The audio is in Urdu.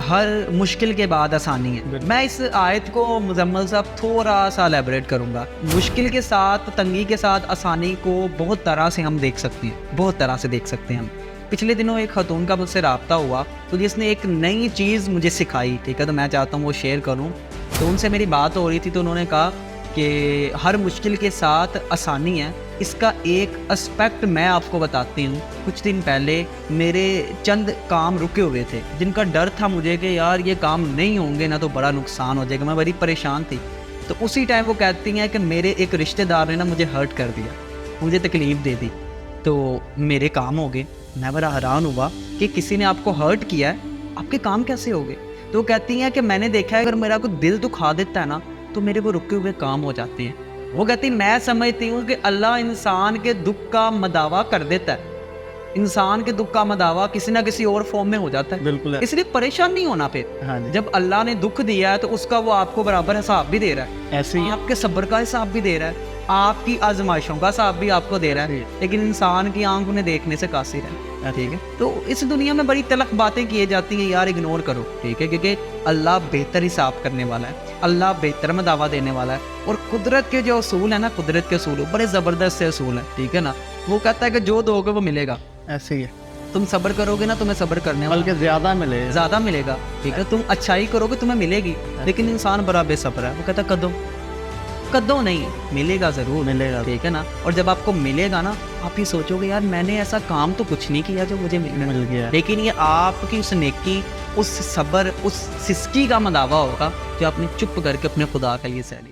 ہر مشکل کے بعد آسانی ہے. میں اس آیت کو مزمل صاحب تھوڑا سا ایلیبریٹ کروں گا. مشکل کے ساتھ، تنگی کے ساتھ آسانی کو بہت طرح سے ہم دیکھ سکتے ہیں، بہت طرح سے دیکھ سکتے ہیں ہم. پچھلے دنوں ایک خاتون کا مجھ سے رابطہ ہوا تو جس نے ایک نئی چیز مجھے سکھائی، ٹھیک ہے، تو میں چاہتا ہوں وہ شیئر کروں. تو ان سے میری بات ہو رہی تھی تو انہوں نے کہا کہ ہر مشکل کے ساتھ آسانی ہے. اس کا ایک اسپیکٹ میں آپ کو بتاتی ہوں. کچھ دن پہلے میرے چند کام رکے ہوئے تھے جن کا ڈر تھا مجھے کہ یار یہ کام نہیں ہوں گے نا تو بڑا نقصان ہو جائے گا. میں بڑی پریشان تھی. تو اسی ٹائم وہ کہتی ہیں کہ میرے ایک رشتہ دار نے نا مجھے ہرٹ کر دیا، مجھے تکلیف دے دی، تو میرے کام ہو گئے. میں بڑا حیران ہوا کہ کسی نے آپ کو ہرٹ کیا ہے، آپ کے کام کیسے ہو گئے؟ تو وہ کہتی ہیں کہ میں نے دیکھا ہے اگر میرا کوئی دل دکھا دیتا ہے نا تو میرے وہ رکے ہوئے کام ہو جاتے ہیں. وہ کہتی میں سمجھتی ہوں کہ اللہ انسان کے دکھ کا مداوع کر دیتا ہے. انسان کے دکھ کا مداوع کسی نہ کسی اور فارم میں ہو جاتا ہے. بالکل. اس لیے پریشان نہیں ہونا. پھر جب اللہ نے دکھ دیا ہے تو اس کا وہ آپ کو برابر حساب بھی دے رہا ہے. ایسے ہی آپ کے صبر کا حساب بھی دے رہا ہے، آپ کی آزمائشوں کا حساب بھی آپ کو دے رہا ہے. لیکن انسان کی آنکھ انہیں دیکھنے سے قاصر ہے. ٹھیک ہے. تو اس دنیا میں بڑی تلخ باتیں کیے جاتی ہیں یار، اگنور کرو. ٹھیک ہے، کیونکہ اللہ بہتر حساب کرنے والا ہے، اللہ بہتر مداوع دینے والا ہے. اور قدرت کے جو اصول ہیں نا، قدرت کے اصول بڑے زبردست سے اصول ہیں. ٹھیک ہے نا. وہ کہتا ہے کہ جو دو گے وہ ملے گا. ایسے ہی ہے. تم صبر کرو گے نا تمہیں صبر کرنے والا بلکہ زیادہ ملے گا. ٹھیک ہے. تم اچھائی کرو گے تمہیں ملے گی. لیکن انسان بڑا بے صبر ہے. وہ کہتا ہے کدوں نہیں ملے گا، ضرور ملے گا. ٹھیک ہے نا. اور جب آپ کو ملے گا نا آپ ہی سوچو گے یار میں نے ایسا کام تو کچھ نہیں کیا جو مجھے مل گیا. لیکن یہ آپ کی اس نیکی، اس صبر، اس سسکی کا مداوع ہوگا جو آپ نے چپ کر کے اپنے خدا کا یہ سہ لی.